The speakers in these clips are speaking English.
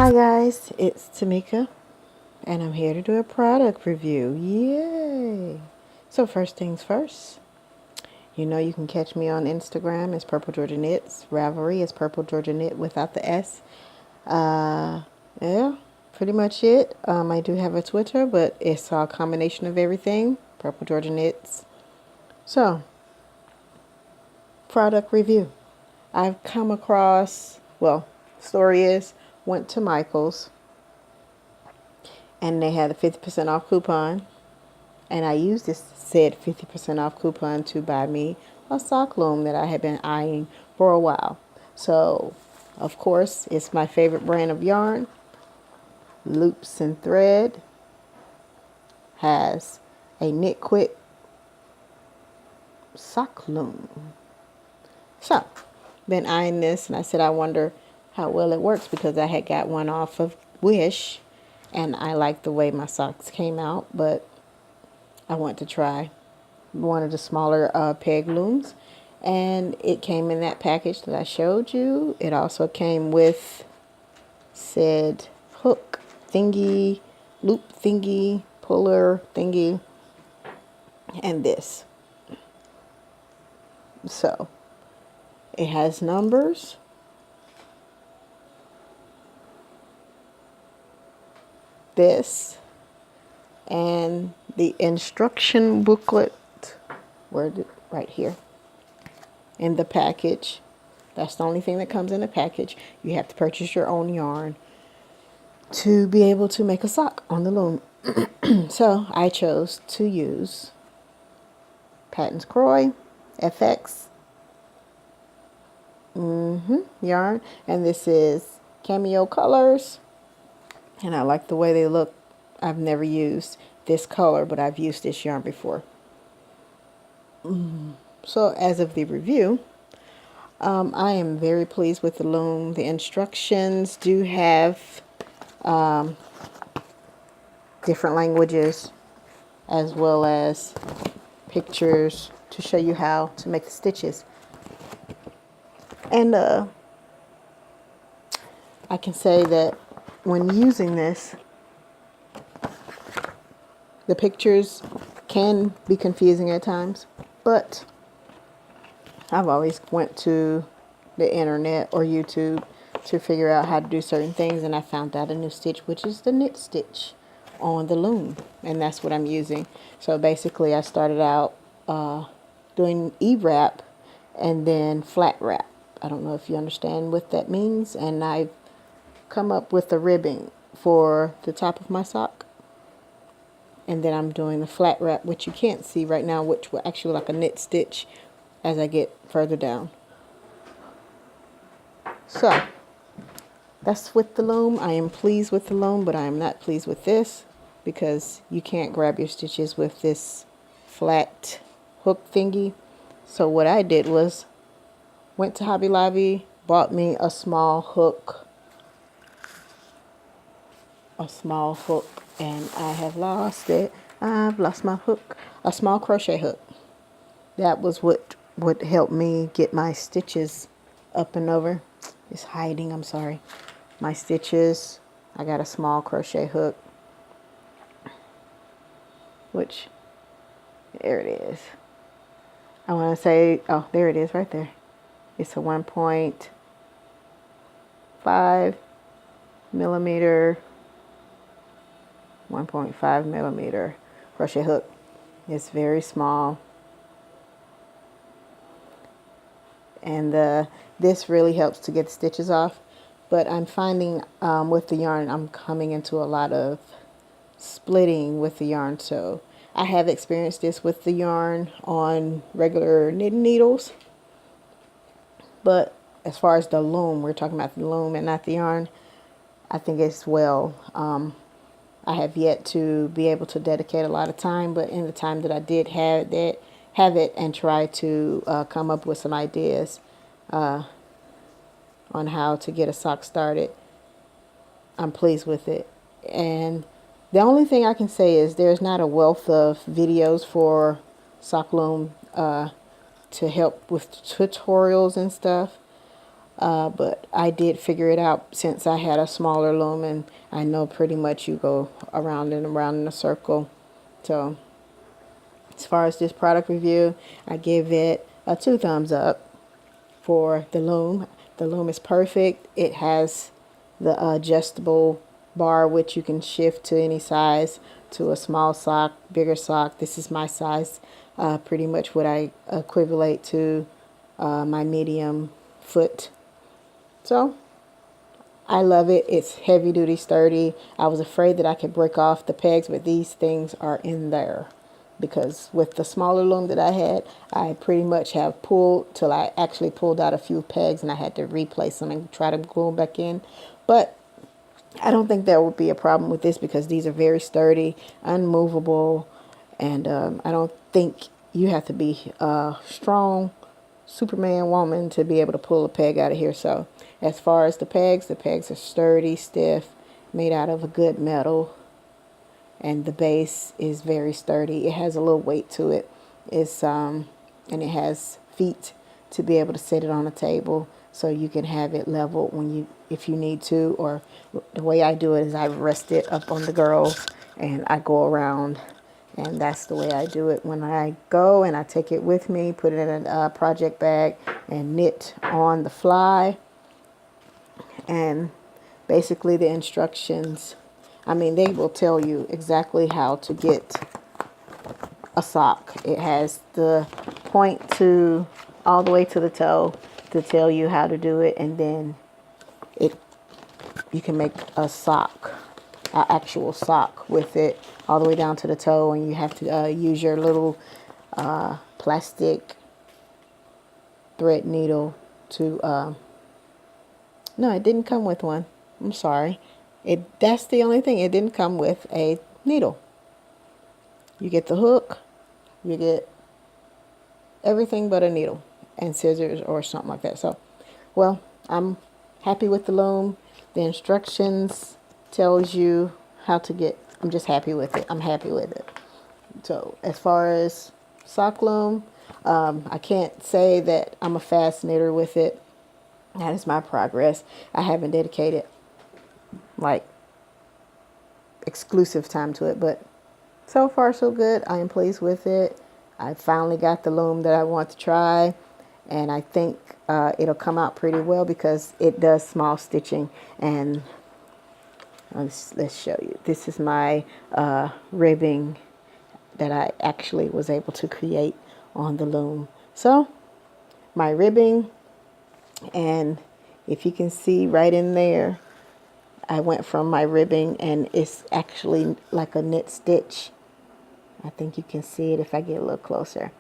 Hi guys, it's Tamika and I'm here to do a product review. Yay! So first things first, you know you can catch me on Instagram as Purple Georgia Knits. Ravelry is Purple Georgia Knit without the S. Yeah, pretty much it. I do have a Twitter, but it's a combination of everything. Purple Georgia Knits. So, product review. I've come across, well, story is, went to Michael's and they had a 50% off coupon, and I used this said 50% off coupon to buy me a sock loom that I had been eyeing for a while. So of course it's my favorite brand of yarn, Loops and Thread. Has a knit quick sock loom. So been eyeing this and I said I wonder how well it works, because I had got one off of Wish and I liked the way my socks came out, but I want to try one of the smaller peg looms, and it came in that package that I showed you. It also came with said hook thingy, loop thingy, puller thingy, and this. So it has numbers. This and the instruction booklet, right here in the package. That's the only thing that comes in the package. You have to purchase your own yarn to be able to make a sock on the loom. So I chose to use Patton's Croy FX yarn, and this is Cameo Colors, and I like the way they look. I've never used this color, but I've used this yarn before. So as of the review, I am very pleased with the loom. The instructions do have different languages, as well as pictures to show you how to make the stitches. And I can say that when using this, the pictures can be confusing at times, but I've always went to the internet or YouTube to figure out how to do certain things, and I found out a new stitch, which is the knit stitch on the loom, and that's what I'm using. So basically I started out doing E-wrap and then flat wrap. I don't know if you understand what that means, and I've come up with the ribbing for the top of my sock, and then I'm doing the flat wrap, which you can't see right now, which will actually look like a knit stitch as I get further down. So that's with the loom. I am pleased with the loom, but I am not pleased with this, because you can't grab your stitches with this flat hook thingy. So what I did was went to Hobby Lobby, bought me a small hook, and I have lost it. I've lost my hook. A small crochet hook. That was what would help me get my stitches up and over. It's hiding, I'm sorry. My stitches, I got a small crochet hook, which, there it is. I want to say, oh, there it is right there. It's a 1.5 millimeter, 1.5 millimeter crochet hook. It's very small. And this really helps to get the stitches off. But I'm finding with the yarn, I'm coming into a lot of splitting with the yarn. So I have experienced this with the yarn on regular knitting needles. But as far as the loom, we're talking about the loom and not the yarn, I think it's well. I have yet to be able to dedicate a lot of time, but in the time that I did have it and try to come up with some ideas on how to get a sock started, I'm pleased with it. And the only thing I can say is there's not a wealth of videos for sock loom to help with tutorials and stuff. but I did figure it out since I had a smaller loom, and I know pretty much you go around and around in a circle. So as far as this product review, I give it a 2 thumbs up for the loom. The loom is perfect. It has the adjustable bar which you can shift to any size, to a small sock, bigger sock. This is my size, pretty much what I equivalent to my medium foot. So I love it. It's heavy duty, sturdy. I was afraid that I could break off the pegs, but these things are in there. Because with the smaller loom that I had, I pretty much have pulled till I actually pulled out a few pegs and I had to replace them and try to glue them back in. But I don't think there will be a problem with this because these are very sturdy, unmovable, and I don't think you have to be a strong Superman woman to be able to pull a peg out of here. So as far as the pegs are sturdy, stiff, made out of a good metal. And the base is very sturdy. It has a little weight to it. It's and it has feet to be able to sit it on a table, so you can have it leveled when you, if you need to. Or the way I do it is I rest it up on the girls and I go around, and that's the way I do it when I go. And I take it with me, put it in a project bag, and knit on the fly. And basically the instructions, I mean, they will tell you exactly how to get a sock. It has the point to all the way to the toe to tell you how to do it, and then you can make a sock, an actual sock with it all the way down to the toe, and you have to use your little plastic thread needle to no, it didn't come with one. I'm sorry. That's the only thing. It didn't come with a needle. You get the hook, you get everything but a needle and scissors or something like that. So, well, I'm happy with the loom. The instructions tells you how to get. I'm just happy with it. I'm happy with it. So as far as sock loom, I can't say that I'm a fast knitter with it. That is my progress. I haven't dedicated like exclusive time to it, but so far so good. I am pleased with it. I finally got the loom that I want to try, and I think it'll come out pretty well because it does small stitching. And let's show you. This is my ribbing that I actually was able to create on the loom. So my ribbing, and if you can see right in there, I went from my ribbing, and it's actually like a knit stitch. I think you can see it if I get a little closer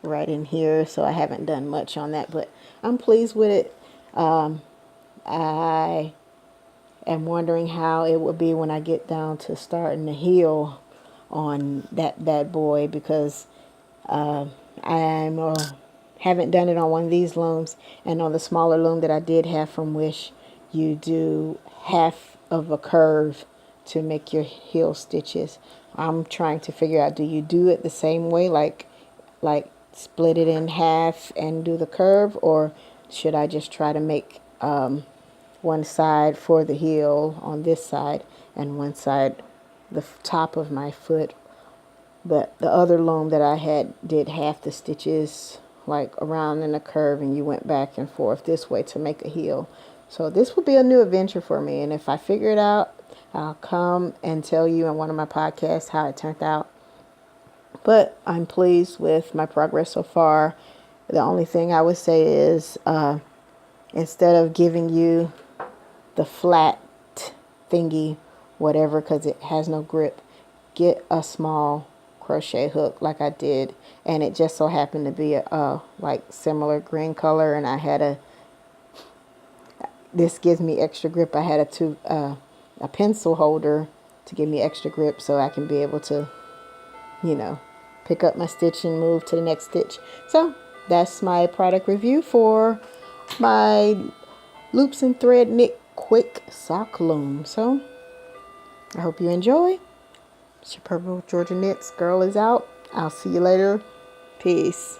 right in here. So I haven't done much on that, but I'm pleased with it. I am wondering how it will be when I get down to starting the heel on that bad boy, because haven't done it on one of these looms, and on the smaller loom that I did have from Wish, you do half of a curve to make your heel stitches. I'm trying to figure out, do you do it the same way, like split it in half and do the curve, or should I just try to make one side for the heel on this side and one side the top of my foot? But the other loom that I had did half the stitches like around in a curve, and you went back and forth this way to make a heel. So this will be a new adventure for me, and if I figure it out, I'll come and tell you in one of my podcasts how it turned out. But I'm pleased with my progress so far. The only thing I would say is instead of giving you the flat thingy, whatever, because it has no grip, get a small crochet hook like I did, and it just so happened to be a like similar green color, and I had this gives me extra grip. I had a pencil holder to give me extra grip, so I can be able to, pick up my stitch and move to the next stitch. So that's my product review for my Loops and Thread Knit Quick Sock Loom. So I hope you enjoy. It's your Purple Georgia Knits girl is out. I'll see you later. Peace.